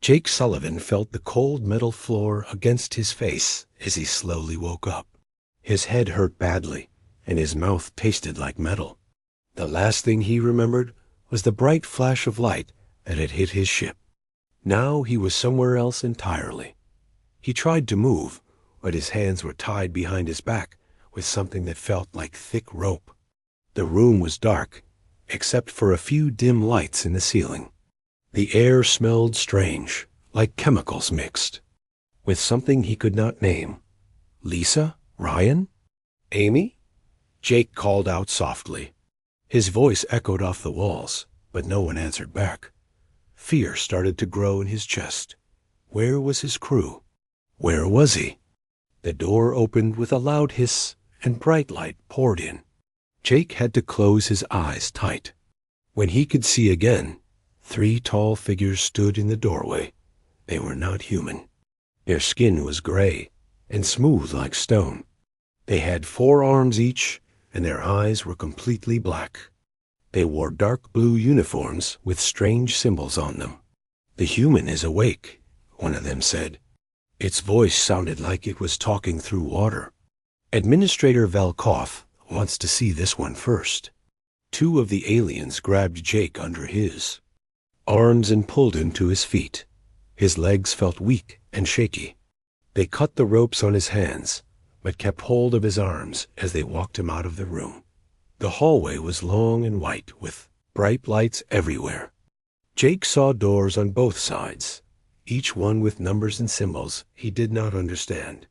Jake Sullivan felt the cold metal floor against his face as he slowly woke up. His head hurt badly, and his mouth tasted like metal. The last thing he remembered was the bright flash of light that had hit his ship. Now he was somewhere else entirely. He tried to move, but his hands were tied behind his back with something that felt like thick rope. The room was dark, except for a few dim lights in the ceiling. The air smelled strange, like chemicals mixed, with something he could not name. Lisa? Ryan? Amy? Jake called out softly. His voice echoed off the walls, but no one answered back. Fear started to grow in his chest. Where was his crew? Where was he? The door opened with a loud hiss, and bright light poured in. Jake had to close his eyes tight. When he could see again, 3 tall figures stood in the doorway. They were not human. Their skin was gray and smooth like stone. They had 4 arms each, and their eyes were completely black. They wore dark blue uniforms with strange symbols on them. "The human is awake," one of them said. Its voice sounded like it was talking through water. "Administrator Velkoff wants to see this one first." 2 of the aliens grabbed Jake under his arms and pulled him to his feet. His legs felt weak and shaky. They cut the ropes on his hands, but kept hold of his arms as they walked him out of the room. The hallway was long and white, with bright lights everywhere. Jake saw doors on both sides, each one with numbers and symbols he did not understand.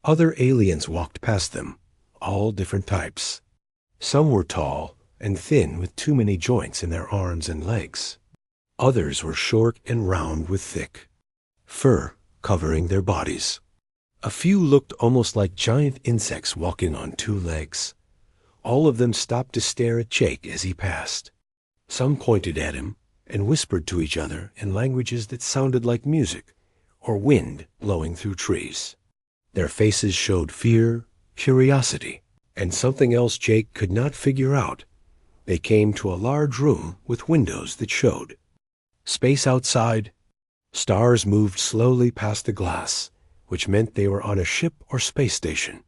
Other aliens walked past them, all different types. Some were tall and thin with too many joints in their arms and legs. Others were short and round with thick fur covering their bodies. A few looked almost like giant insects walking on 2 legs. All of them stopped to stare at Jake as he passed. Some pointed at him and whispered to each other in languages that sounded like music or wind blowing through trees. Their faces showed fear, curiosity, and something else Jake could not figure out. They came to a large room with windows that showed space outside. Stars moved slowly past the glass, which meant they were on a ship or space station.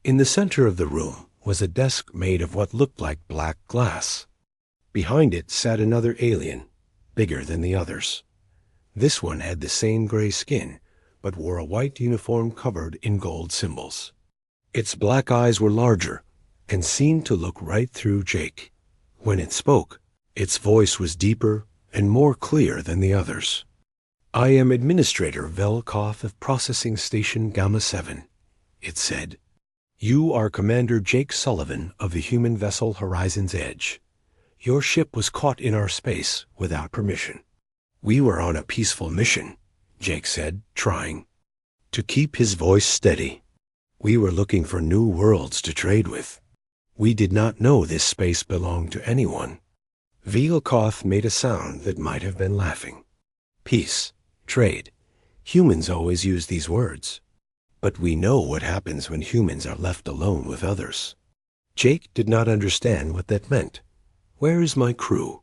In the center of the room was a desk made of what looked like black glass. Behind it sat another alien, bigger than the others. This one had the same gray skin, but wore a white uniform covered in gold symbols. Its black eyes were larger and seemed to look right through Jake. When it spoke, its voice was deeper and more clear than the others. "I am Administrator Velkoff of Processing Station Gamma 7, it said. "You are Commander Jake Sullivan of the human vessel Horizon's Edge. Your ship was caught in our space without permission." "We were on a peaceful mission," Jake said, trying to keep his voice steady. "We were looking for new worlds to trade with. We did not know this space belonged to anyone." Velkoff made a sound that might have been laughing. "Peace, trade. Humans always use these words. But we know what happens when humans are left alone with others." Jake did not understand what that meant. "Where is my crew?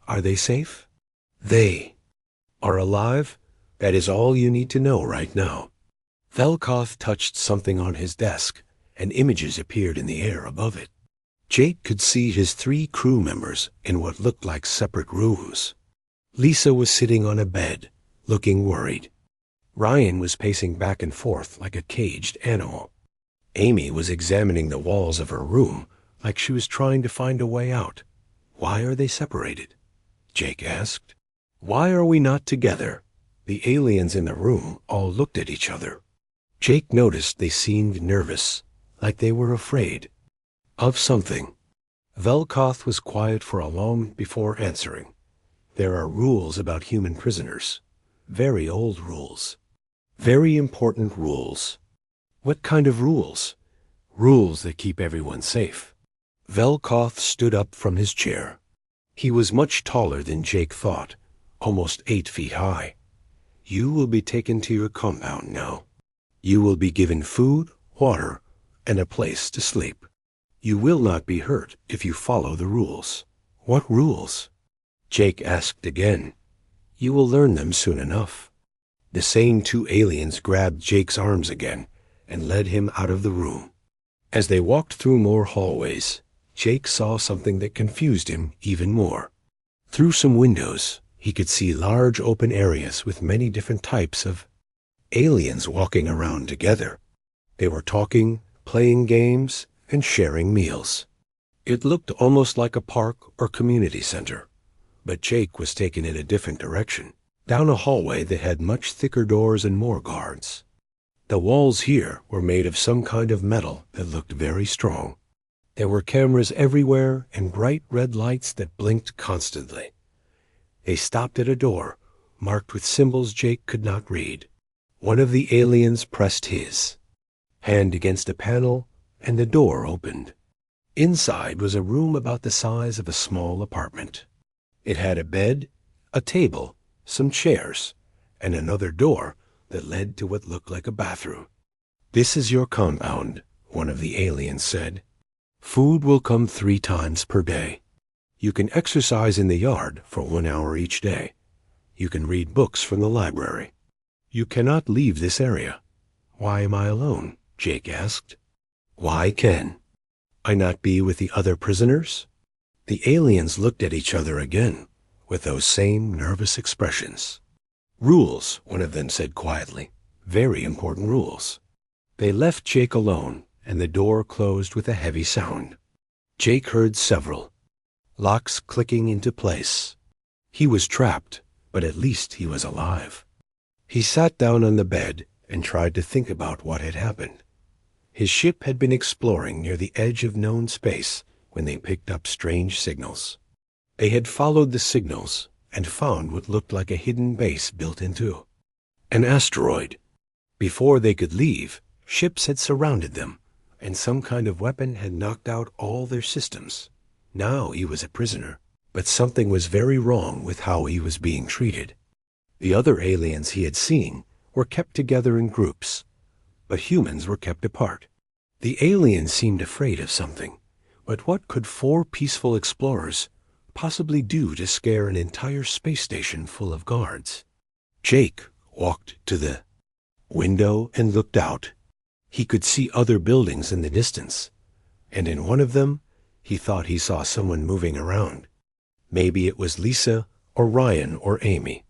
Are they safe?" "They are alive. That is all you need to know right now." Velkoff touched something on his desk, and images appeared in the air above it. Jake could see his 3 crew members in what looked like separate rooms. Lisa was sitting on a bed, looking worried. Ryan was pacing back and forth like a caged animal. Amy was examining the walls of her room like she was trying to find a way out. "Why are they separated?" Jake asked. "Why are we not together?" The aliens in the room all looked at each other. Jake noticed they seemed nervous, like they were afraid of something. Velkoff was quiet for a long before answering. "There are rules about human prisoners. Very old rules. Very important rules." "What kind of rules?" "Rules that keep everyone safe." Velkoff stood up from his chair. He was much taller than Jake thought, almost 8 feet high. "You will be taken to your compound now. You will be given food, water, and a place to sleep. You will not be hurt if you follow the rules." "What rules?" Jake asked again. "You will learn them soon enough." The same two aliens grabbed Jake's arms again and led him out of the room. As they walked through more hallways, Jake saw something that confused him even more. Through some windows, he could see large open areas with many different types of aliens walking around together. They were talking, playing games, and sharing meals. It looked almost like a park or community center, but Jake was taken in a different direction, down a hallway that had much thicker doors and more guards. The walls here were made of some kind of metal that looked very strong. There were cameras everywhere and bright red lights that blinked constantly. They stopped at a door, marked with symbols Jake could not read. One of the aliens pressed his hand against a panel, and the door opened. Inside was a room about the size of a small apartment. It had a bed, a table, some chairs, and another door that led to what looked like a bathroom. "This is your compound," one of the aliens said. "Food will come 3 times per day. You can exercise in the yard for 1 hour each day. You can read books from the library. You cannot leave this area." "Why am I alone?" Jake asked. "Why can I not be with the other prisoners?" The aliens looked at each other again with those same nervous expressions. "Rules," one of them said quietly. "Very important rules." They left Jake alone, and the door closed with a heavy sound. Jake heard several locks clicking into place. He was trapped, but at least he was alive. He sat down on the bed and tried to think about what had happened. His ship had been exploring near the edge of known space when they picked up strange signals. They had followed the signals and found what looked like a hidden base built into an asteroid. Before they could leave, ships had surrounded them, and some kind of weapon had knocked out all their systems. Now he was a prisoner, but something was very wrong with how he was being treated. The other aliens he had seen were kept together in groups, but humans were kept apart. The aliens seemed afraid of something, but what could 4 peaceful explorers possibly do to scare an entire space station full of guards? Jake walked to the window and looked out. He could see other buildings in the distance, and in one of them, he thought he saw someone moving around. Maybe it was Lisa or Ryan or Amy.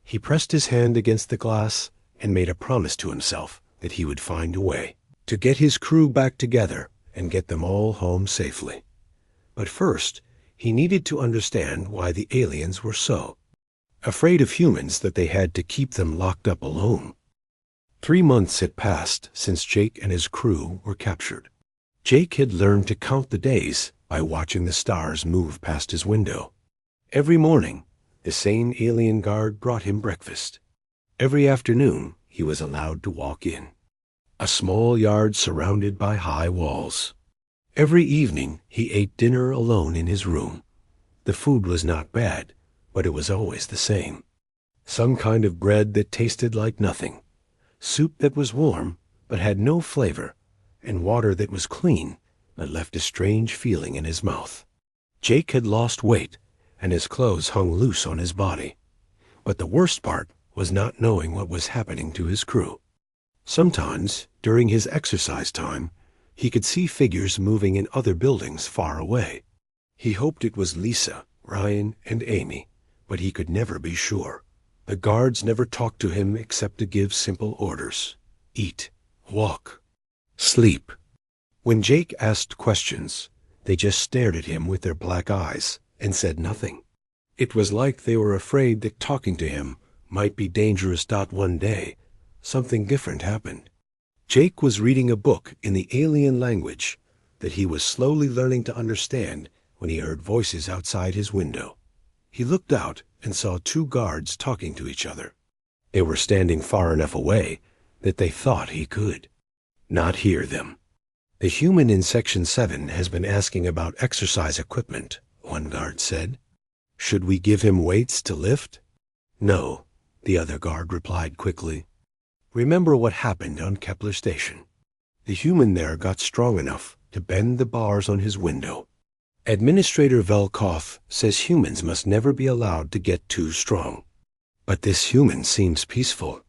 He pressed his hand against the glass and made a promise to himself that he would find a way to get his crew back together and get them all home safely. But first, he needed to understand why the aliens were so afraid of humans that they had to keep them locked up alone. 3 months had passed since Jake and his crew were captured. Jake had learned to count the days by watching the stars move past his window. Every morning, the same alien guard brought him breakfast. Every afternoon, he was allowed to walk in a small yard surrounded by high walls. Every evening, he ate dinner alone in his room. The food was not bad, but it was always the same. Some kind of bread that tasted like nothing, soup that was warm but had no flavor, and water that was clean but left a strange feeling in his mouth. Jake had lost weight, and his clothes hung loose on his body. But the worst part was not knowing what was happening to his crew. Sometimes, during his exercise time, he could see figures moving in other buildings far away. He hoped it was Lisa, Ryan, and Amy, but he could never be sure. The guards never talked to him except to give simple orders: eat, walk, sleep. When Jake asked questions, they just stared at him with their black eyes and said nothing. It was like they were afraid that talking to him might be dangerous. One day, something different happened. Jake was reading a book in the alien language that he was slowly learning to understand when he heard voices outside his window. He looked out and saw 2 guards talking to each other. They were standing far enough away that they thought he could not hear them. "The human in Section 7 has been asking about exercise equipment," one guard said. "Should we give him weights to lift?" "No," the other guard replied quickly. "Remember what happened on Kepler Station. The human there got strong enough to bend the bars on his window. Administrator Velkoff says humans must never be allowed to get too strong. But this human seems peaceful.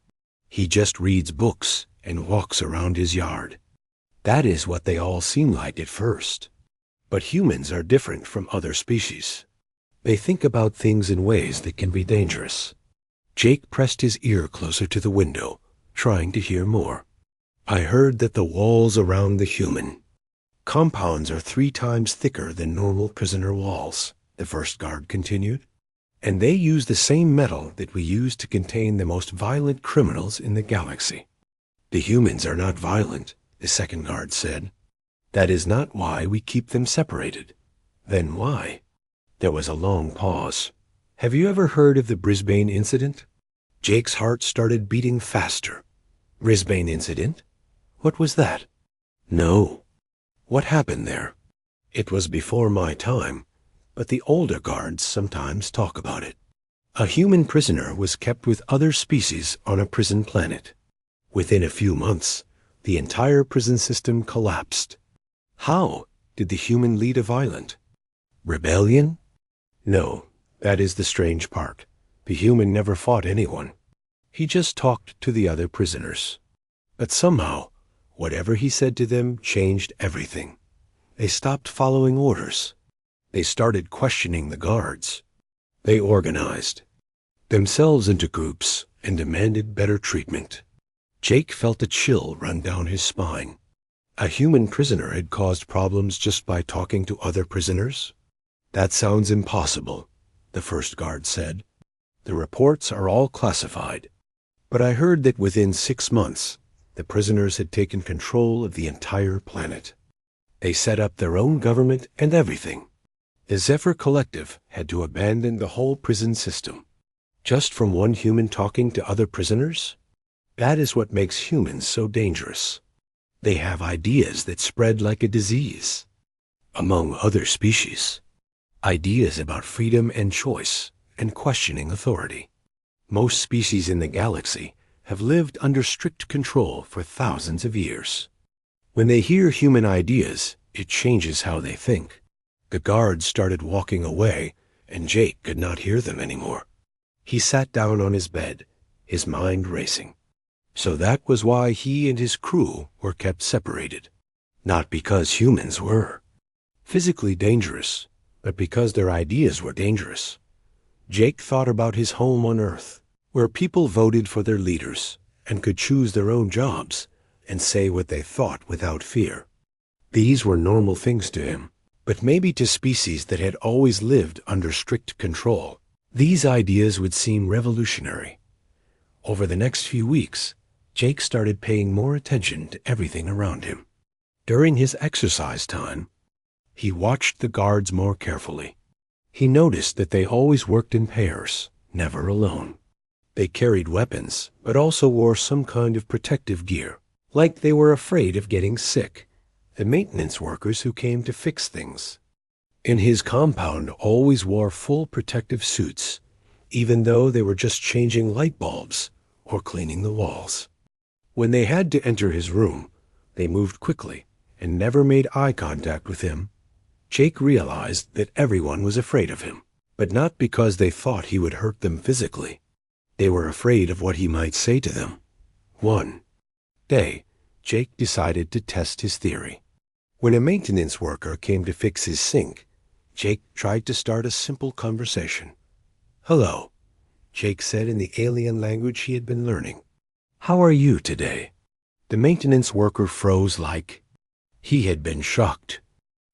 He just reads books and walks around his yard. That is what they all seem like at first. But humans are different from other species. They think about things in ways that can be dangerous. Jake pressed his ear closer to the window, trying to hear more. I heard that the walls around the human compounds are 3 times thicker than normal prisoner walls, the first guard continued. And they use the same metal that we use to contain the most violent criminals in the galaxy. The humans are not violent, the second guard said. That is not why we keep them separated. Then why? There was a long pause. Have you ever heard of the Brisbane incident? Jake's heart started beating faster. Brisbane incident? What was that? No. What happened there? It was before my time, but the older guards sometimes talk about it. A human prisoner was kept with other species on a prison planet. Within a few months, the entire prison system collapsed. How did the human lead a violent rebellion? No, that is the strange part. The human never fought anyone. He just talked to the other prisoners. But somehow, whatever he said to them changed everything. They stopped following orders. They started questioning the guards. They organized themselves into groups and demanded better treatment. Jake felt a chill run down his spine. A human prisoner had caused problems just by talking to other prisoners? That sounds impossible, the first guard said. The reports are all classified. But I heard that within 6 months, the prisoners had taken control of the entire planet. They set up their own government and everything. The Zephyr Collective had to abandon the whole prison system. Just from one human talking to other prisoners? That is what makes humans so dangerous. They have ideas that spread like a disease. Among other species, ideas about freedom and choice and questioning authority. Most species in the galaxy have lived under strict control for thousands of years. When they hear human ideas, it changes how they think. The guards started walking away, and Jake could not hear them anymore. He sat down on his bed, his mind racing. So that was why he and his crew were kept separated. Not because humans were physically dangerous, but because their ideas were dangerous. Jake thought about his home on Earth, where people voted for their leaders and could choose their own jobs and say what they thought without fear. These were normal things to him, but maybe to species that had always lived under strict control, these ideas would seem revolutionary. Over the next few weeks, Jake started paying more attention to everything around him. During his exercise time, he watched the guards more carefully. He noticed that they always worked in pairs, never alone. They carried weapons, but also wore some kind of protective gear, like they were afraid of getting sick. The maintenance workers who came to fix things in his compound always wore full protective suits, even though they were just changing light bulbs or cleaning the walls. When they had to enter his room, they moved quickly and never made eye contact with him. Jake realized that everyone was afraid of him, but not because they thought he would hurt them physically. They were afraid of what he might say to them. One day, Jake decided to test his theory. When a maintenance worker came to fix his sink, Jake tried to start a simple conversation. "Hello," Jake said in the alien language he had been learning. "How are you today?" The maintenance worker froze like he had been shocked.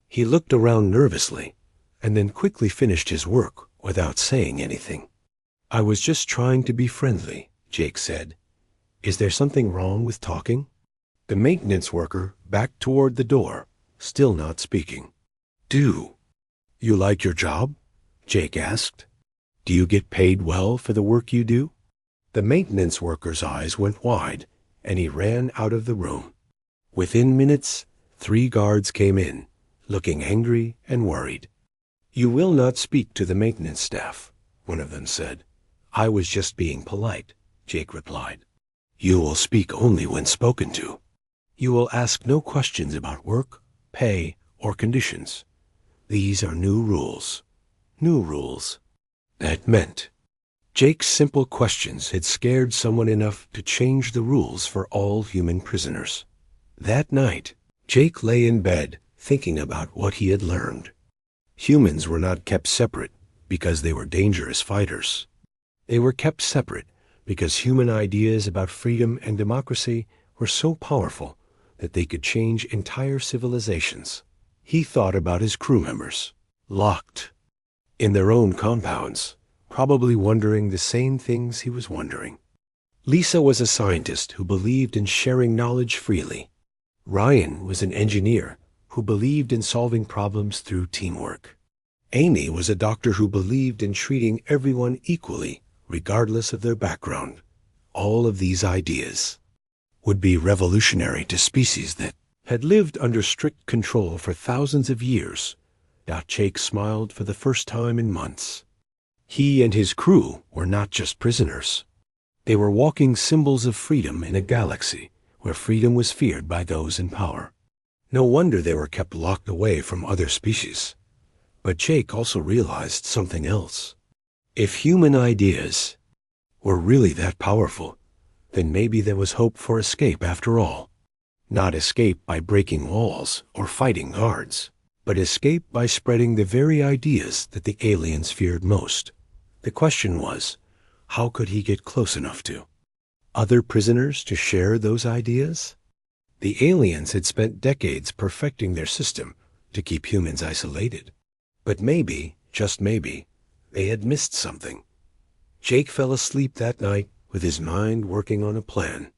He looked around nervously and then quickly finished his work without saying anything. "I was just trying to be friendly," Jake said. "Is there something wrong with talking?" The maintenance worker backed toward the door, still not speaking. "Do you like your job?" Jake asked. "Do you get paid well for the work you do?" The maintenance worker's eyes went wide, and he ran out of the room. Within minutes, 3 guards came in, looking angry and worried. "You will not speak to the maintenance staff," one of them said. "I was just being polite," Jake replied. "You will speak only when spoken to. You will ask no questions about work, pay, or conditions. These are new rules." New rules. That meant Jake's simple questions had scared someone enough to change the rules for all human prisoners. That night, Jake lay in bed thinking about what he had learned. Humans were not kept separate because they were dangerous fighters. They were kept separate because human ideas about freedom and democracy were so powerful that they could change entire civilizations. He thought about his crew members, locked in their own compounds, probably wondering the same things he was wondering. Lisa was a scientist who believed in sharing knowledge freely. Ryan was an engineer who believed in solving problems through teamwork. Amy was a doctor who believed in treating everyone equally, regardless of their background. All of these ideas would be revolutionary to species that had lived under strict control for thousands of years. Jake smiled for the first time in months. He and his crew were not just prisoners. They were walking symbols of freedom in a galaxy where freedom was feared by those in power. No wonder they were kept locked away from other species. But Jake also realized something else. If human ideas were really that powerful, then maybe there was hope for escape after all. Not escape by breaking walls or fighting guards, but escape by spreading the very ideas that the aliens feared most. The question was, how could he get close enough to other prisoners to share those ideas? The aliens had spent decades perfecting their system to keep humans isolated. But maybe, just maybe, they had missed something. Jake fell asleep that night with his mind working on a plan.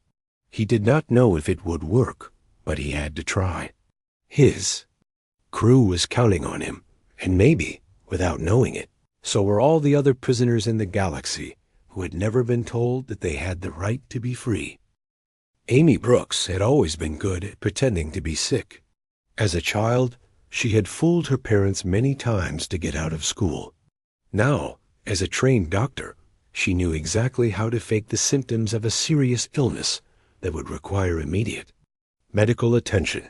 He did not know if it would work, but he had to try. His crew was counting on him, and maybe, without knowing it, so were all the other prisoners in the galaxy who had never been told that they had the right to be free. Amy Brooks had always been good at pretending to be sick. As a child, she had fooled her parents many times to get out of school. Now, as a trained doctor, she knew exactly how to fake the symptoms of a serious illness that would require immediate medical attention.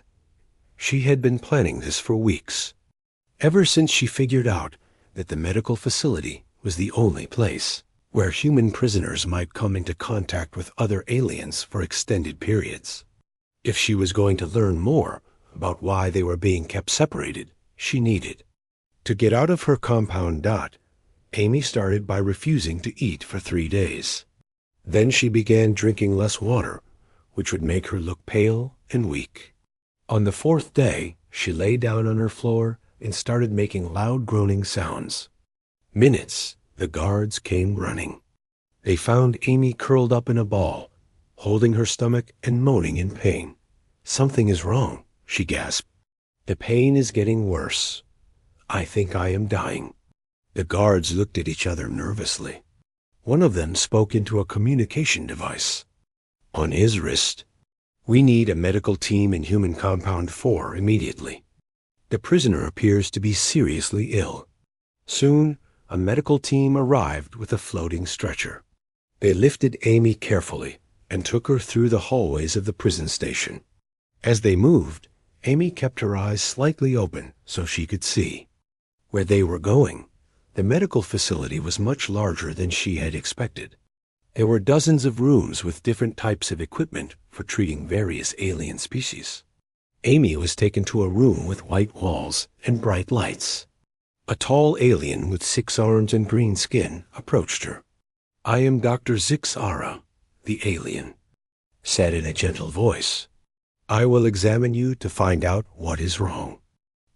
She had been planning this for weeks, ever since she figured out that the medical facility was the only place where human prisoners might come into contact with other aliens for extended periods. If she was going to learn more about why they were being kept separated, she needed to get out of her compound. Amy started by refusing to eat for 3 days. Then she began drinking less water, which would make her look pale and weak. On the 4th day, she lay down on her floor and started making loud groaning sounds. Minutes, the guards came running. They found Amy curled up in a ball, holding her stomach and moaning in pain. "Something is wrong," she gasped. "The pain is getting worse. I think I am dying." The guards looked at each other nervously. One of them spoke into a communication device on his wrist. "We need a medical team in Human Compound 4 immediately. The prisoner appears to be seriously ill." Soon, a medical team arrived with a floating stretcher. They lifted Amy carefully and took her through the hallways of the prison station. As they moved, Amy kept her eyes slightly open so she could see where they were going. The medical facility was much larger than she had expected. There were dozens of rooms with different types of equipment for treating various alien species. Amy was taken to a room with white walls and bright lights. A tall alien with 6 arms and green skin approached her. "I am Dr. Zixara," the alien said in a gentle voice. "I will examine you to find out what is wrong."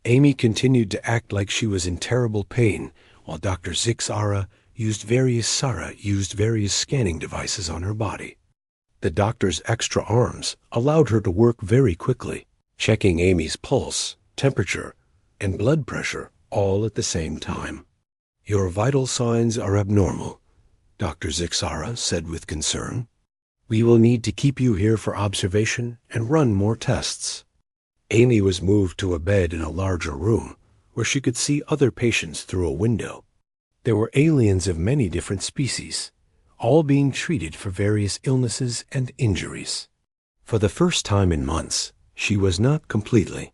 Amy continued to act like she was in terrible pain, while Dr. Zixara used various scanning devices on her body. The doctor's extra arms allowed her to work very quickly, checking Amy's pulse, temperature, and blood pressure all at the same time. "Your vital signs are abnormal," Dr. Zixara said with concern. "We will need to keep you here for observation and run more tests." Amy was moved to a bed in a larger room where she could see other patients through a window. There were aliens of many different species, all being treated for various illnesses and injuries. For the first time in months, she was not completely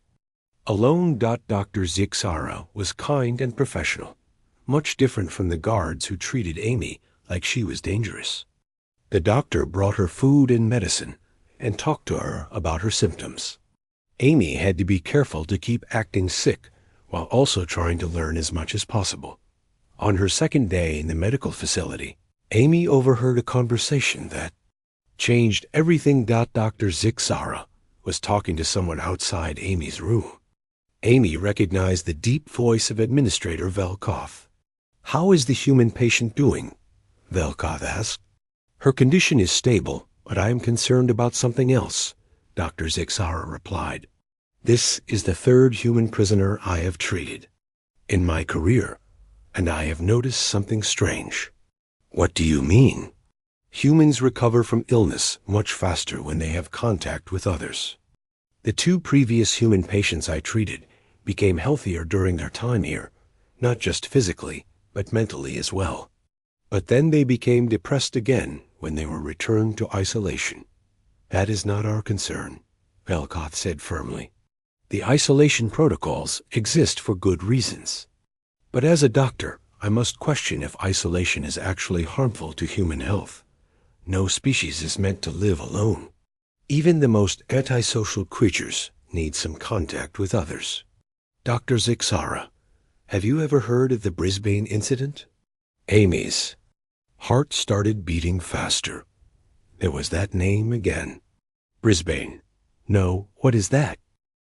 alone. Dr. Zixara was kind and professional, much different from the guards who treated Amy like she was dangerous. The doctor brought her food and medicine and talked to her about her symptoms. Amy had to be careful to keep acting sick while also trying to learn as much as possible. On her second day in the medical facility, Amy overheard a conversation that changed everything. Dr. Zixara was talking to someone outside Amy's room. Amy recognized the deep voice of Administrator Velkoff. "How is the human patient doing?" Velkoff asked. "Her condition is stable, but I am concerned about something else," Dr. Zixara replied. "This is the third human prisoner I have treated in my career, and I have noticed something strange." "What do you mean?" "Humans recover from illness much faster when they have contact with others. The 2 previous human patients I treated became healthier during their time here, not just physically, but mentally as well. But then they became depressed again when they were returned to isolation." "That is not our concern," Velkoff said firmly. "The isolation protocols exist for good reasons. But as a doctor, I must question if isolation is actually harmful to human health. No species is meant to live alone. Even the most antisocial creatures need some contact with others." "Dr. Zixara, have you ever heard of the Brisbane incident?" Amy's heart started beating faster. There was that name again. "Brisbane. No, what is that?"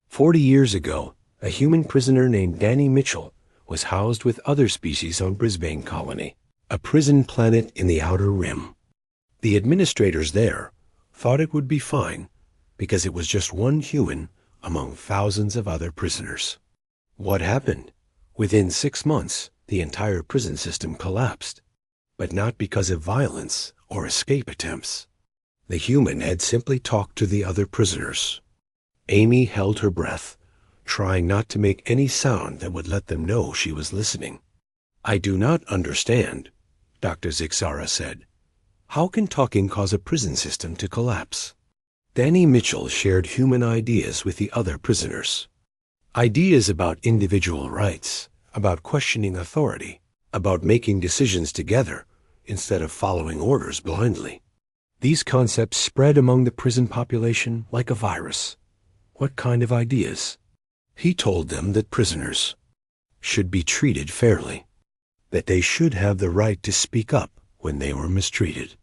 40 years ago, a human prisoner named Danny Mitchell was housed with other species on Brisbane Colony, a prison planet in the Outer Rim. The administrators there thought it would be fine because it was just one human among thousands of other prisoners. What happened? Within 6 months, the entire prison system collapsed, but not because of violence or escape attempts. The human had simply talked to the other prisoners. Amy held her breath, trying not to make any sound that would let them know she was listening. "I do not understand," Dr. Zixara said. "How can talking cause a prison system to collapse?" Danny Mitchell shared human ideas with the other prisoners. Ideas about individual rights, about questioning authority, about making decisions together instead of following orders blindly. These concepts spread among the prison population like a virus. What kind of ideas? He told them that prisoners should be treated fairly, that they should have the right to speak up when they were mistreated,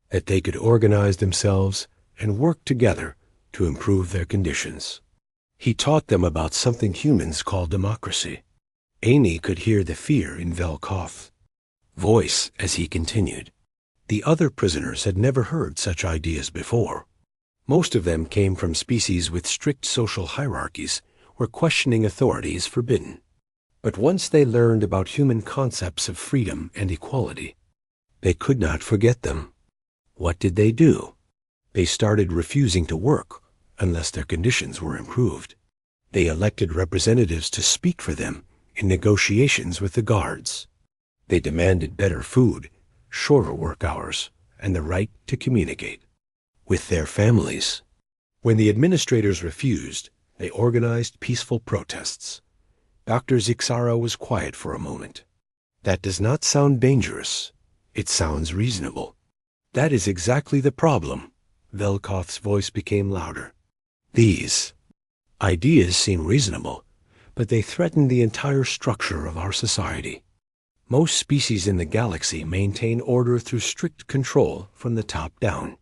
that they could organize themselves and work together to improve their conditions. He taught them about something humans call democracy. Amy could hear the fear in Velkoff's voice as he continued. The other prisoners had never heard such ideas before. Most of them came from species with strict social hierarchies where questioning authority is forbidden. But once they learned about human concepts of freedom and equality, they could not forget them. What did they do? They started refusing to work unless their conditions were improved. They elected representatives to speak for them in negotiations with the guards. They demanded better food, shorter work hours, and the right to communicate with their families. When the administrators refused, they organized peaceful protests. Dr. Zixara was quiet for a moment. "That does not sound dangerous. It sounds reasonable." "That is exactly the problem." Velkoff's voice became louder. "These ideas seem reasonable, but they threaten the entire structure of our society. Most species in the galaxy maintain order through strict control from the top down.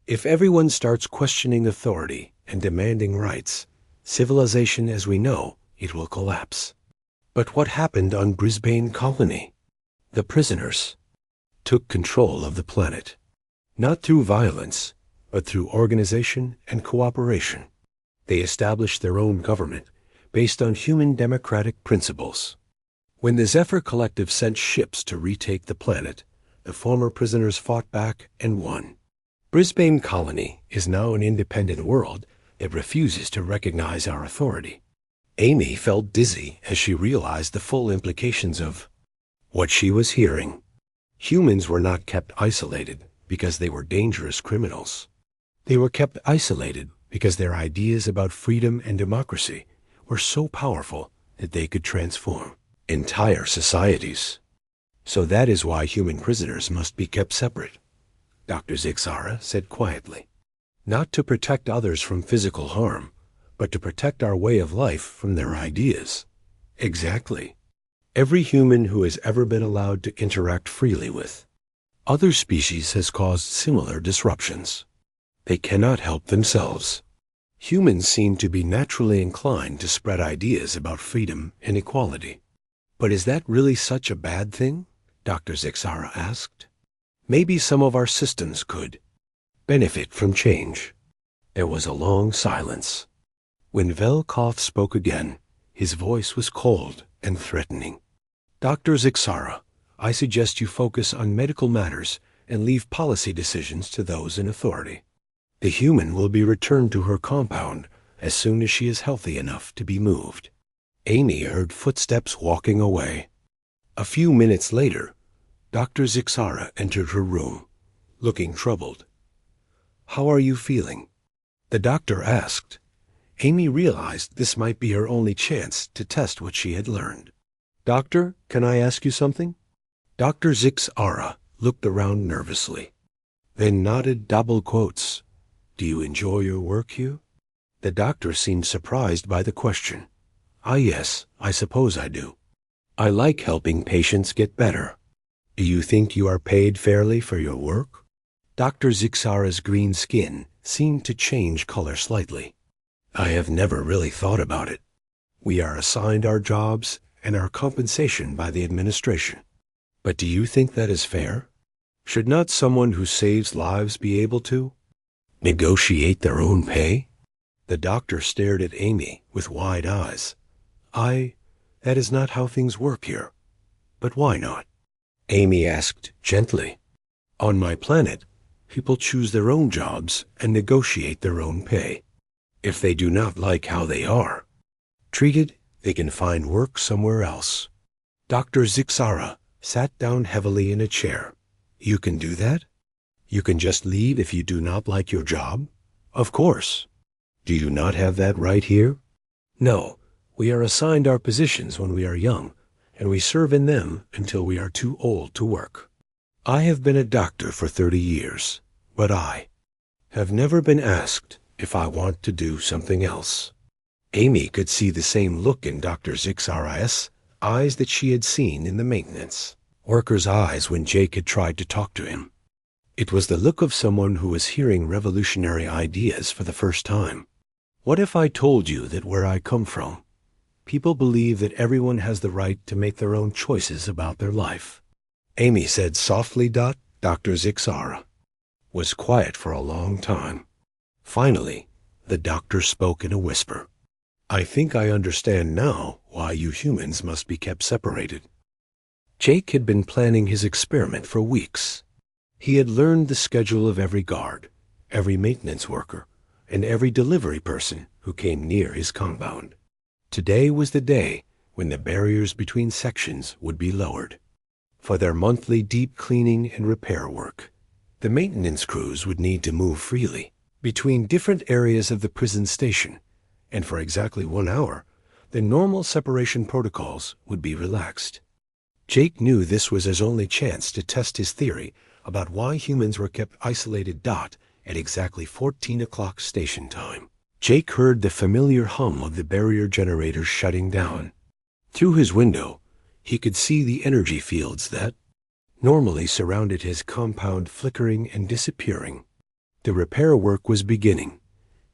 If everyone starts questioning authority and demanding rights, civilization as we know it will collapse." "But what happened on Brisbane Colony?" "The prisoners took control of the planet, not through violence, but through organization and cooperation. They established their own government based on human democratic principles. When the Zephyr Collective sent ships to retake the planet, the former prisoners fought back and won. Brisbane Colony is now an independent world that refuses to recognize our authority." Amy felt dizzy as she realized the full implications of what she was hearing. Humans were not kept isolated because they were dangerous criminals. They were kept isolated because their ideas about freedom and democracy were so powerful that they could transform entire societies. So that is why human prisoners must be kept separate, Dr. Zixara said quietly. Not to protect others from physical harm, but to protect our way of life from their ideas. Exactly. Every human who has ever been allowed to interact freely with other species has caused similar disruptions. They cannot help themselves. Humans seem to be naturally inclined to spread ideas about freedom and equality. But is that really such a bad thing? Dr. Zixara asked. Maybe some of our systems could benefit from change. There was a long silence. When Velkoff spoke again, his voice was cold and threatening. Dr. Zixara, I suggest you focus on medical matters and leave policy decisions to those in authority. The human will be returned to her compound as soon as she is healthy enough to be moved. Amy heard footsteps walking away. A few minutes later, Dr. Zixara entered her room, looking troubled. How are you feeling? The doctor asked. Amy realized this might be her only chance to test what she had learned. Doctor, can I ask you something? Dr. Zixara looked around nervously, then nodded double quotes. Do you enjoy your work here? The doctor seemed surprised by the question. Ah, yes, I suppose I do. I like helping patients get better. Do you think you are paid fairly for your work? Dr. Zixara's green skin seemed to change color slightly. I have never really thought about it. We are assigned our jobs and our compensation by the administration. But do you think that is fair? Should not someone who saves lives be able to negotiate their own pay? The doctor stared at Amy with wide eyes. That is not how things work here. But why not? Amy asked gently. On my planet, people choose their own jobs and negotiate their own pay. If they do not like how they are treated, they can find work somewhere else. Dr. Zixara sat down heavily in a chair. You can do that? You can just leave if you do not like your job? Of course. Do you not have that right here? No, we are assigned our positions when we are young, and we serve in them until we are too old to work. I have been a doctor for 30 years, but I have never been asked if I want to do something else. Amy could see the same look in Dr. Zixara's eyes that she had seen in the maintenance worker's eyes when Jake had tried to talk to him. It was the look of someone who was hearing revolutionary ideas for the first time. What if I told you that where I come from, people believe that everyone has the right to make their own choices about their life? Amy said softly. Dr. Zixara was quiet for a long time. Finally, the doctor spoke in a whisper. I think I understand now why you humans must be kept separated. Jake had been planning his experiment for weeks. He had learned the schedule of every guard, every maintenance worker, and every delivery person who came near his compound. Today was the day when the barriers between sections would be lowered. For their monthly deep cleaning and repair work, the maintenance crews would need to move freely between different areas of the prison station, and for exactly 1 hour, the normal separation protocols would be relaxed. Jake knew this was his only chance to test his theory about why humans were kept isolated. At exactly 14 o'clock station time, Jake heard the familiar hum of the barrier generators shutting down. Through his window, he could see the energy fields that normally surrounded his compound flickering and disappearing. The repair work was beginning.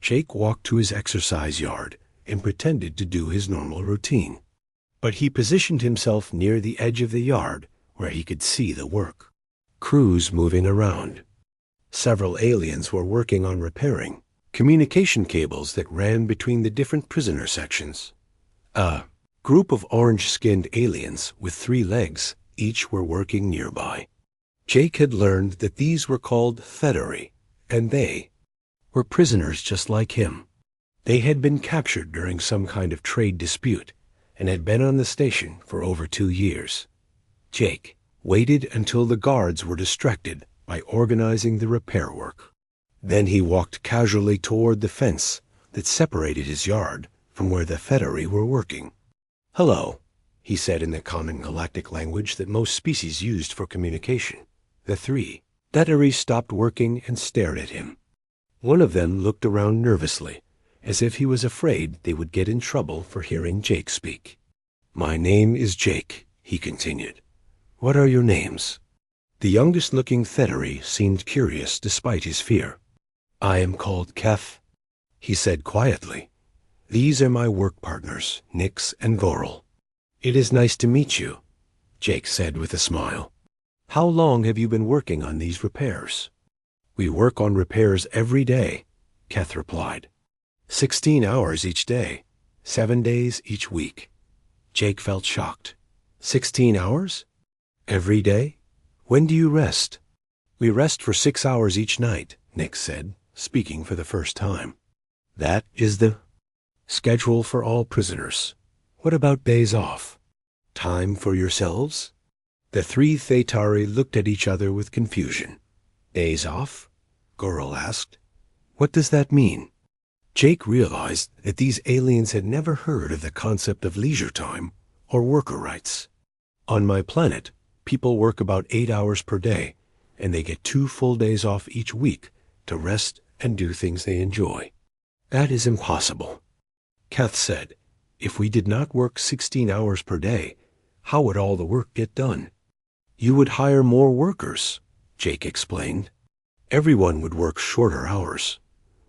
Jake walked to his exercise yard and pretended to do his normal routine. But he positioned himself near the edge of the yard where he could see the work. Crews moving around. Several aliens were working on repairing communication cables that ran between the different prisoner sections. A group of orange-skinned aliens with 3 legs each were working nearby. Jake had learned that these were called Thederi, and they were prisoners just like him. They had been captured during some kind of trade dispute and had been on the station for over 2 years. Jake waited until the guards were distracted by organizing the repair work. Then he walked casually toward the fence that separated his yard from where the Thederi were working. Hello, he said in the common galactic language that most species used for communication. The three Theteries stopped working and stared at him. One of them looked around nervously, as if he was afraid they would get in trouble for hearing Jake speak. "My name is Jake," he continued. "What are your names?" The youngest-looking Thetery seemed curious despite his fear. "I am called Kef," he said quietly. "These are my work partners, Nix and Goral." "It is nice to meet you," Jake said with a smile. "How long have you been working on these repairs?" "We work on repairs every day," Keth replied. 16 hours each day, 7 days each week. Jake felt shocked. 16 hours? Every day? When do you rest? "We rest for 6 hours each night," Nick said, speaking for the first time. "That is the schedule for all prisoners. What about days off? Time for yourselves?" The three Thetari looked at each other with confusion. "Days off?" Goral asked. "What does that mean?" Jake realized that these aliens had never heard of the concept of leisure time or worker rights. "On my planet, people work about 8 hours per day, and they get 2 full days off each week to rest and do things they enjoy." "That is impossible," Keth said. "If we did not work 16 hours per day, how would all the work get done?" "You would hire more workers," Jake explained. "Everyone would work shorter hours,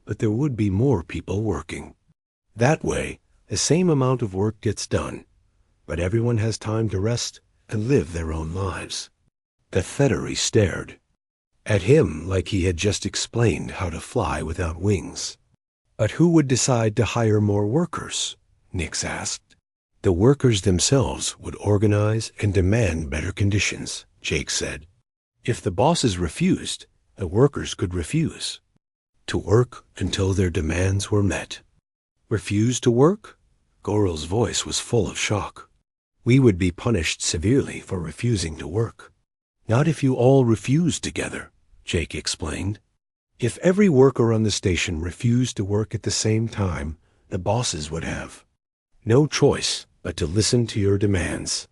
but there would be more people working. That way, the same amount of work gets done, but everyone has time to rest and live their own lives." The Thetery stared at him like he had just explained how to fly without wings. "But who would decide to hire more workers?" Nix asked. "The workers themselves would organize and demand better conditions," Jake said. "If the bosses refused, the workers could refuse to work until their demands were met." "Refuse to work?" Goral's voice was full of shock. "We would be punished severely for refusing to work." "Not if you all refused together," Jake explained. "If every worker on the station refused to work at the same time, the bosses would have no choice but to listen to your demands.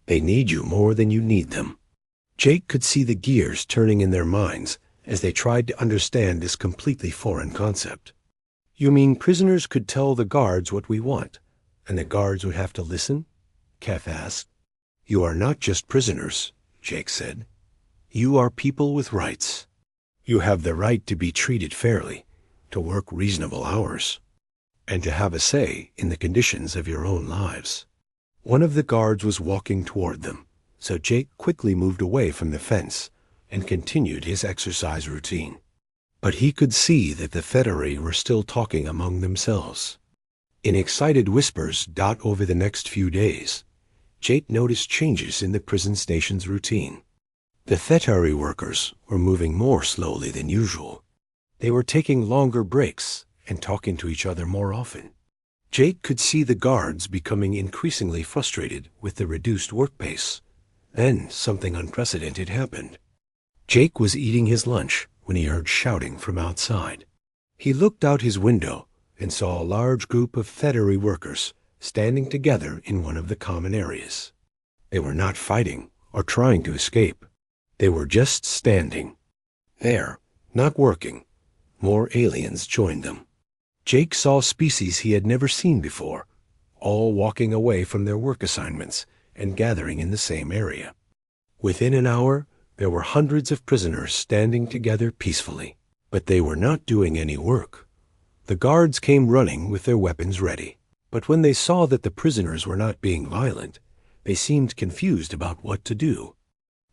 They need you more than you need them." Jake could see the gears turning in their minds as they tried to understand this completely foreign concept. "You mean prisoners could tell the guards what we want, and the guards would have to listen?" Kef asked. "You are not just prisoners," Jake said. "You are people with rights. You have the right to be treated fairly, to work reasonable hours, and to have a say in the conditions of your own lives." One of the guards was walking toward them, so Jake quickly moved away from the fence and continued his exercise routine. But he could see that the Thetery were still talking among themselves. In excited whispers over the next few days, Jake noticed changes in the prison station's routine. The Thetery workers were moving more slowly than usual. They were taking longer breaks and talking to each other more often. Jake could see the guards becoming increasingly frustrated with the reduced work pace. Then something unprecedented happened. Jake was eating his lunch when he heard shouting from outside. He looked out his window and saw a large group of Thetery workers standing together in one of the common areas. They were not fighting or trying to escape. They were just standing there, not working. More aliens joined them. Jake saw species he had never seen before, all walking away from their work assignments and gathering in the same area. Within an hour, there were hundreds of prisoners standing together peacefully, but they were not doing any work. The guards came running with their weapons ready, but when they saw that the prisoners were not being violent, they seemed confused about what to do.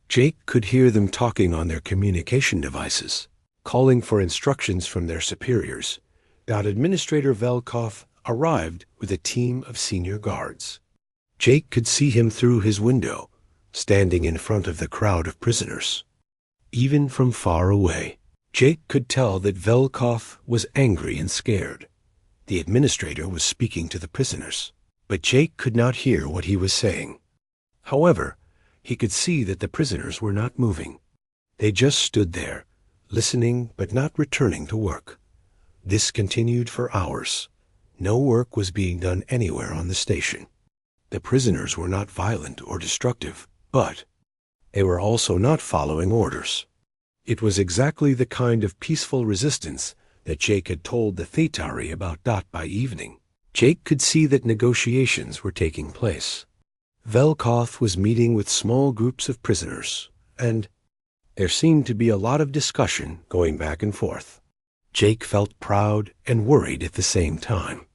Jake could hear them talking on their communication devices, calling for instructions from their superiors. Administrator Velkov arrived with a team of senior guards. Jake could see him through his window, standing in front of the crowd of prisoners. Even from far away, Jake could tell that Velkov was angry and scared. The administrator was speaking to the prisoners, but Jake could not hear what he was saying. However, he could see that the prisoners were not moving. They just stood there, listening but not returning to work. This continued for hours. No work was being done anywhere on the station. The prisoners were not violent or destructive, but they were also not following orders. It was exactly the kind of peaceful resistance that Jake had told the Thetari about. By evening, Jake could see that negotiations were taking place. Velkoth was meeting with small groups of prisoners, and there seemed to be a lot of discussion going back and forth. Jake felt proud and worried at the same time.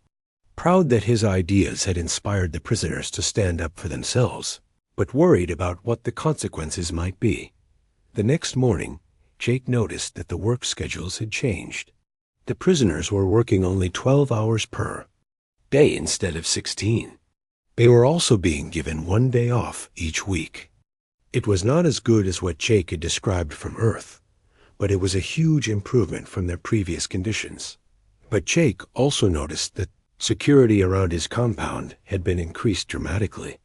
Proud that his ideas had inspired the prisoners to stand up for themselves, but worried about what the consequences might be. The next morning, Jake noticed that the work schedules had changed. The prisoners were working only 12 hours per day instead of 16. They were also being given 1 day off each week. It was not as good as what Jake had described from Earth, but it was a huge improvement from their previous conditions. But Jake also noticed that security around his compound had been increased dramatically.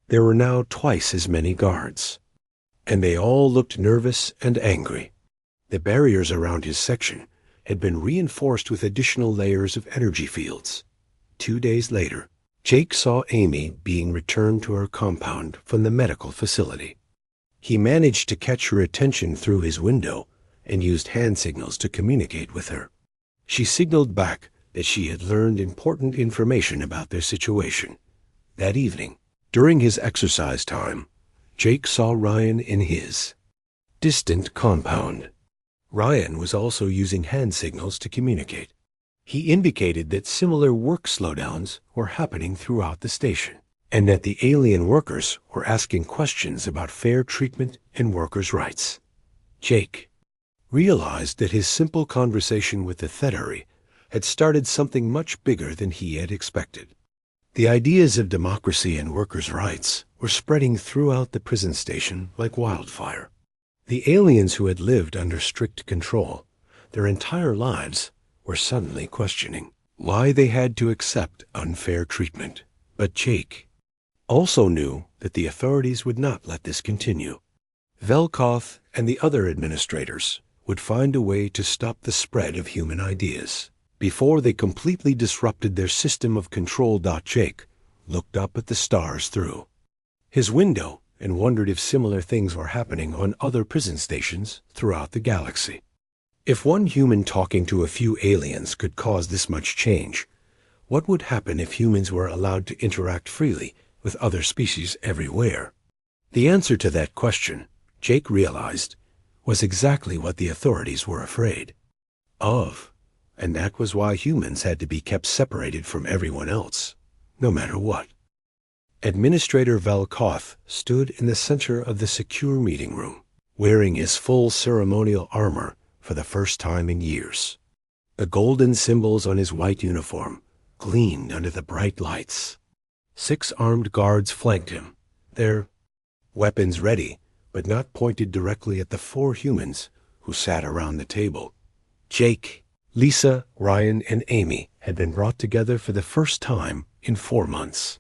There were now twice as many guards, and they all looked nervous and angry. The barriers around his section had been reinforced with additional layers of energy fields. 2 days later, Jake saw Amy being returned to her compound from the medical facility. He managed to catch her attention through his window and used hand signals to communicate with her. She signaled back that she had learned important information about their situation. That evening, during his exercise time, Jake saw Ryan in his distant compound. Ryan was also using hand signals to communicate. He indicated that similar work slowdowns were happening throughout the station, and that the alien workers were asking questions about fair treatment and workers' rights. Jake realized that his simple conversation with the Thetari had started something much bigger than he had expected. The ideas of democracy and workers' rights were spreading throughout the prison station like wildfire. The aliens who had lived under strict control their entire lives were suddenly questioning why they had to accept unfair treatment. But Jake also knew that the authorities would not let this continue. Velkoth and the other administrators would find a way to stop the spread of human ideas before they completely disrupted their system of control. Jake looked up at the stars through his window and wondered if similar things were happening on other prison stations throughout the galaxy. If one human talking to a few aliens could cause this much change, what would happen if humans were allowed to interact freely with other species everywhere? The answer to that question, Jake realized, was exactly what the authorities were afraid of, and that was why humans had to be kept separated from everyone else, no matter what. Administrator Velkoth stood in the center of the secure meeting room, wearing his full ceremonial armor for the first time in years. The golden symbols on his white uniform gleamed under the bright lights. 6 armed guards flanked him, their weapons ready, but not pointed directly at the 4 humans who sat around the table. Jake, Lisa, Ryan, and Amy had been brought together for the first time in 4 months.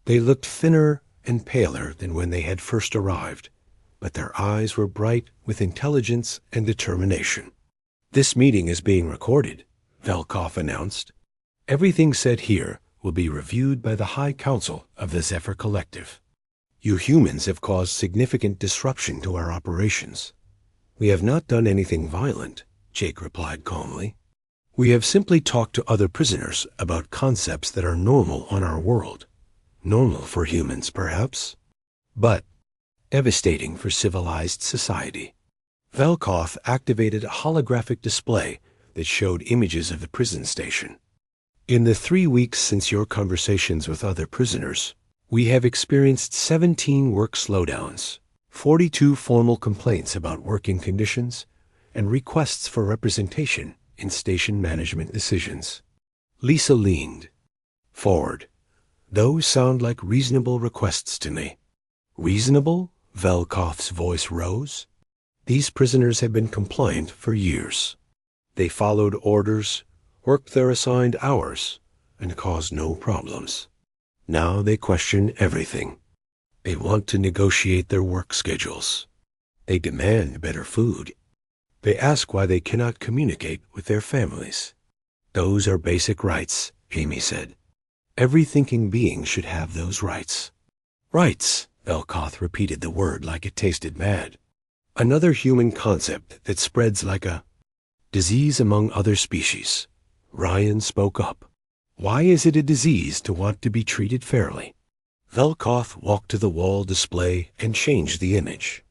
They looked thinner and paler than when they had first arrived, but their eyes were bright with intelligence and determination. "This meeting is being recorded," Velkoth announced. "Everything said here will be reviewed by the High Council of the Zephyr Collective. You humans have caused significant disruption to our operations." "We have not done anything violent," Jake replied calmly. "We have simply talked to other prisoners about concepts that are normal on our world. Normal for humans, perhaps, but devastating for civilized society." Velkoth activated a holographic display that showed images of the prison station. "In the 3 weeks since your conversations with other prisoners, we have experienced 17 work slowdowns, 42 formal complaints about working conditions, and requests for representation in station management decisions." Lisa leaned forward. "Those sound like reasonable requests to me." "Reasonable?" Velkoth's voice rose. "These prisoners have been compliant for years. They followed orders, worked their assigned hours, and caused no problems. Now they question everything. They want to negotiate their work schedules. They demand better food. They ask why they cannot communicate with their families." "Those are basic rights," Amy said. Every thinking being should have those rights. Rights, Velkoth repeated the word like it tasted bad. Another human concept that spreads like a disease among other species. Ryan spoke up. Why is it a disease to want to be treated fairly? Velkoth walked to the wall display and changed the image.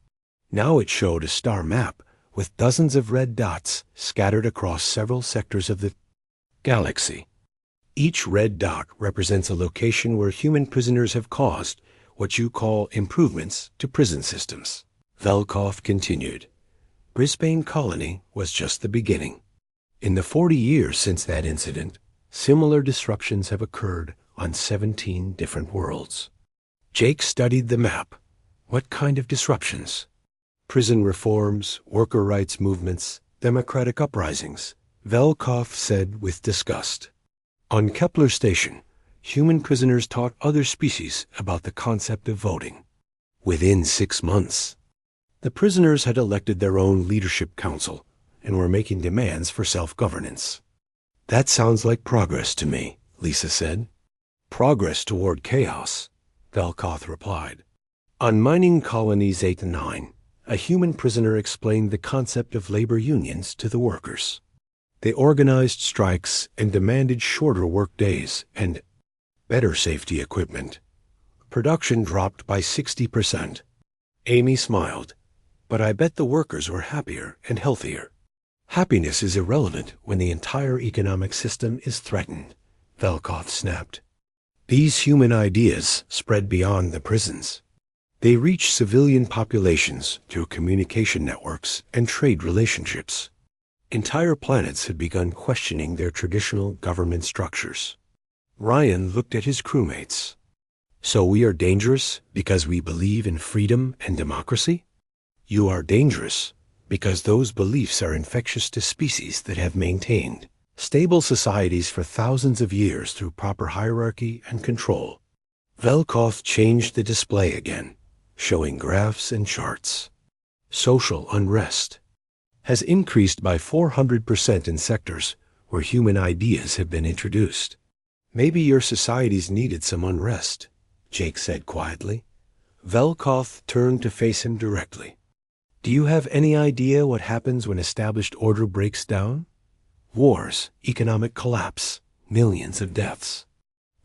Now it showed a star map with dozens of red dots scattered across several sectors of the galaxy. Each red dot represents a location where human prisoners have caused what you call improvements to prison systems. Velkoth continued. Brisbane Colony was just the beginning. In the 40 years since that incident, similar disruptions have occurred on 17 different worlds. Jake studied the map. What kind of disruptions? Prison reforms, worker rights movements, democratic uprisings, Velkoth said with disgust. On Kepler Station, human prisoners taught other species about the concept of voting. Within 6 months, the prisoners had elected their own leadership council and were making demands for self-governance. That sounds like progress to me, Lisa said. Progress toward chaos, Velkoth replied. On mining colonies 8 and 9, a human prisoner explained the concept of labor unions to the workers. They organized strikes and demanded shorter work days and better safety equipment. Production dropped by 60%. Amy smiled. But I bet the workers were happier and healthier. Happiness is irrelevant when the entire economic system is threatened, Velkoth snapped. These human ideas spread beyond the prisons. They reach civilian populations through communication networks and trade relationships. Entire planets had begun questioning their traditional government structures. Ryan looked at his crewmates. So we are dangerous because we believe in freedom and democracy? You are dangerous because those beliefs are infectious to species that have maintained stable societies for thousands of years through proper hierarchy and control. Velkoth changed the display again, showing graphs and charts. Social unrest has increased by 400% in sectors where human ideas have been introduced. Maybe your societies needed some unrest, Jake said quietly. Velkoth turned to face him directly. Do you have any idea what happens when established order breaks down? Wars, economic collapse, millions of deaths.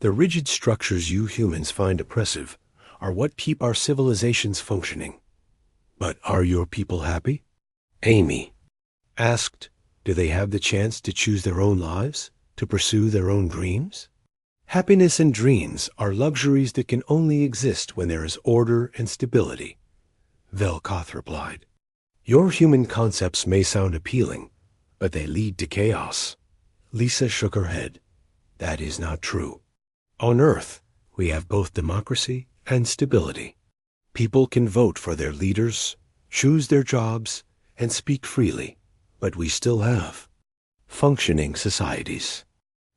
The rigid structures you humans find oppressive are what keep our civilizations functioning. But are your people happy? Amy asked, do they have the chance to choose their own lives, to pursue their own dreams? Happiness and dreams are luxuries that can only exist when there is order and stability, Velkoth replied. Your human concepts may sound appealing, but they lead to chaos. Lisa shook her head. That is not true. On Earth, we have both democracy and stability. People can vote for their leaders, choose their jobs, and speak freely, but we still have functioning societies.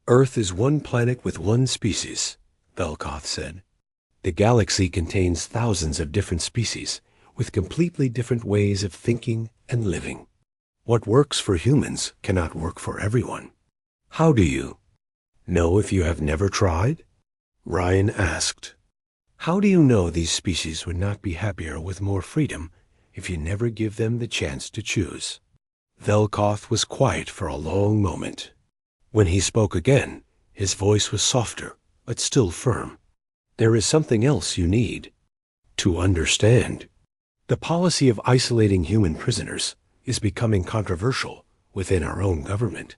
Earth is one planet with one species, Velkoth said. The galaxy contains thousands of different species, with completely different ways of thinking and living. What works for humans cannot work for everyone. How do you know if you have never tried? Ryan asked. How do you know these species would not be happier with more freedom if you never give them the chance to choose? Velkoth was quiet for a long moment. When he spoke again, his voice was softer, but still firm. There is something else you need to understand. The policy of isolating human prisoners is becoming controversial within our own government.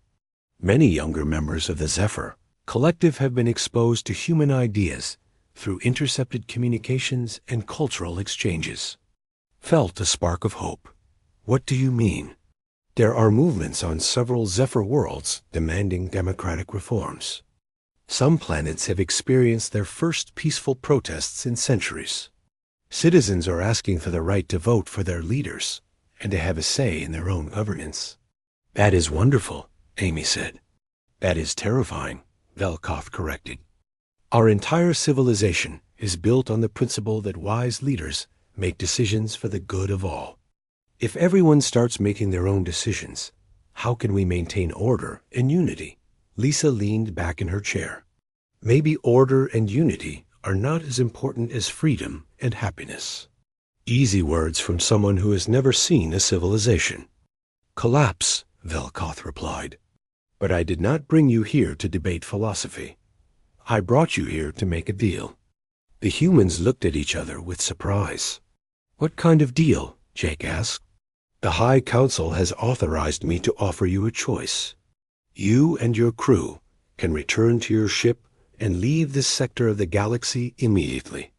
Many younger members of the Zephyr Collective have been exposed to human ideas through intercepted communications and cultural exchanges. Felt a spark of hope. What do you mean? There are movements on several Zephyr worlds demanding democratic reforms. Some planets have experienced their first peaceful protests in centuries. Citizens are asking for the right to vote for their leaders and to have a say in their own governance. That is wonderful, Amy said. That is terrifying, Velkoth corrected. Our entire civilization is built on the principle that wise leaders make decisions for the good of all. If everyone starts making their own decisions, how can we maintain order and unity? Lisa leaned back in her chair. Maybe order and unity are not as important as freedom and happiness. Easy words from someone who has never seen a civilization. Collapse, Velkoth replied. But I did not bring you here to debate philosophy. I brought you here to make a deal. The humans looked at each other with surprise. What kind of deal? Jake asked. The High Council has authorized me to offer you a choice. You and your crew can return to your ship and leave this sector of the galaxy immediately.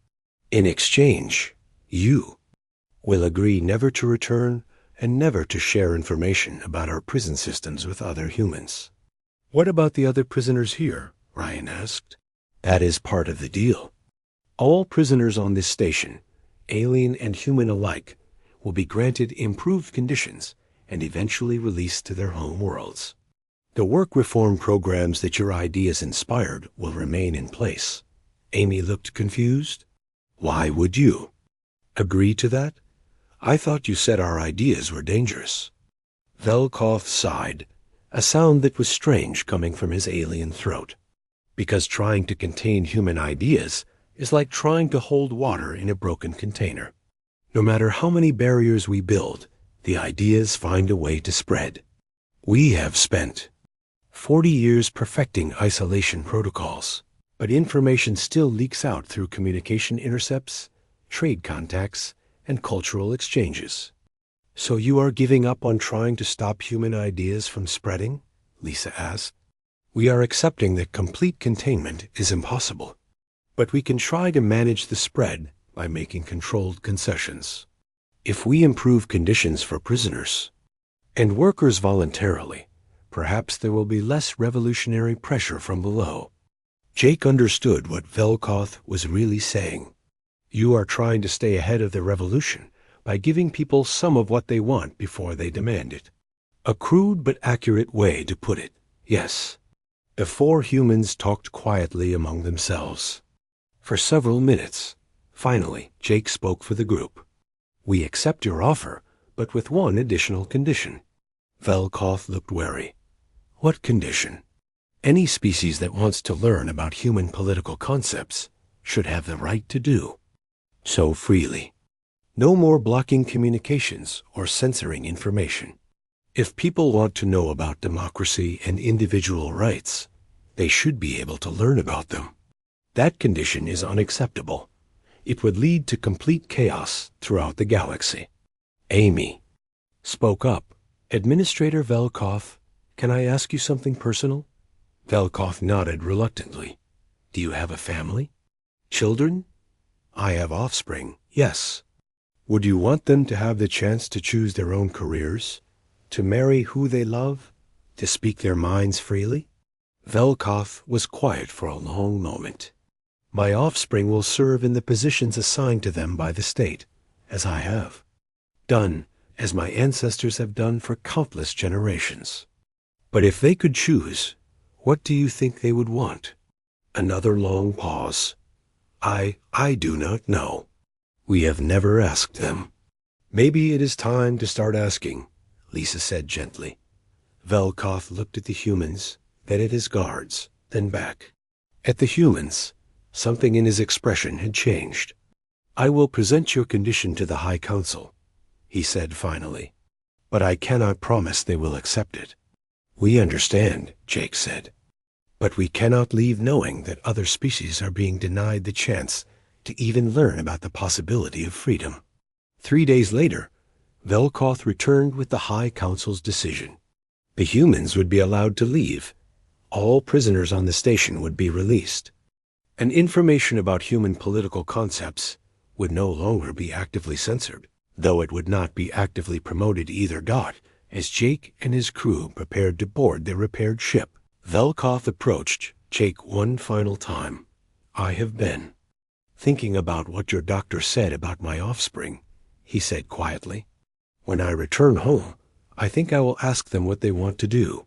In exchange, you will agree never to return and never to share information about our prison systems with other humans. What about the other prisoners here? Ryan asked. That is part of the deal. All prisoners on this station, alien and human alike, will be granted improved conditions and eventually released to their home worlds. The work reform programs that your ideas inspired will remain in place. Amy looked confused. Why would you agree to that? I thought you said our ideas were dangerous. Velkoth sighed, a sound that was strange coming from his alien throat. Because trying to contain human ideas is like trying to hold water in a broken container. No matter how many barriers we build, the ideas find a way to spread. We have spent 40 years perfecting isolation protocols, but information still leaks out through communication intercepts, trade contacts, and cultural exchanges. So you are giving up on trying to stop human ideas from spreading? Lisa asked. We are accepting that complete containment is impossible, but we can try to manage the spread by making controlled concessions. If we improve conditions for prisoners and workers voluntarily, perhaps there will be less revolutionary pressure from below. Jake understood what Velkoth was really saying. You are trying to stay ahead of the revolution by giving people some of what they want before they demand it. A crude but accurate way to put it, yes. The four humans talked quietly among themselves. For several minutes, finally, Jake spoke for the group. We accept your offer, but with one additional condition. Velkoth looked wary. What condition? Any species that wants to learn about human political concepts should have the right to do so freely. No more blocking communications or censoring information. If people want to know about democracy and individual rights, they should be able to learn about them. That condition is unacceptable. It would lead to complete chaos throughout the galaxy. Amy spoke up. Administrator Velkoth, can I ask you something personal? Velkoth nodded reluctantly. Do you have a family? Children? I have offspring, yes. Would you want them to have the chance to choose their own careers, to marry who they love, to speak their minds freely? Velkoth was quiet for a long moment. My offspring will serve in the positions assigned to them by the state, as I have done, as my ancestors have done for countless generations. But if they could choose, what do you think they would want? Another long pause. I do not know. We have never asked them. Maybe it is time to start asking, Lisa said gently. Velkoth looked at the humans, then at his guards, then back. At the humans, something in his expression had changed. I will present your condition to the High Council, he said finally, but I cannot promise they will accept it. We understand, Jake said, but we cannot leave knowing that other species are being denied the chance to even learn about the possibility of freedom. 3 days later, Velkoth returned with the High Council's decision. The humans would be allowed to leave. All prisoners on the station would be released. And information about human political concepts would no longer be actively censored, though it would not be actively promoted either. As Jake and his crew prepared to board their repaired ship, Velkoth approached Jake one final time. I have been thinking about what your doctor said about my offspring, he said quietly. When I return home, I think I will ask them what they want to do.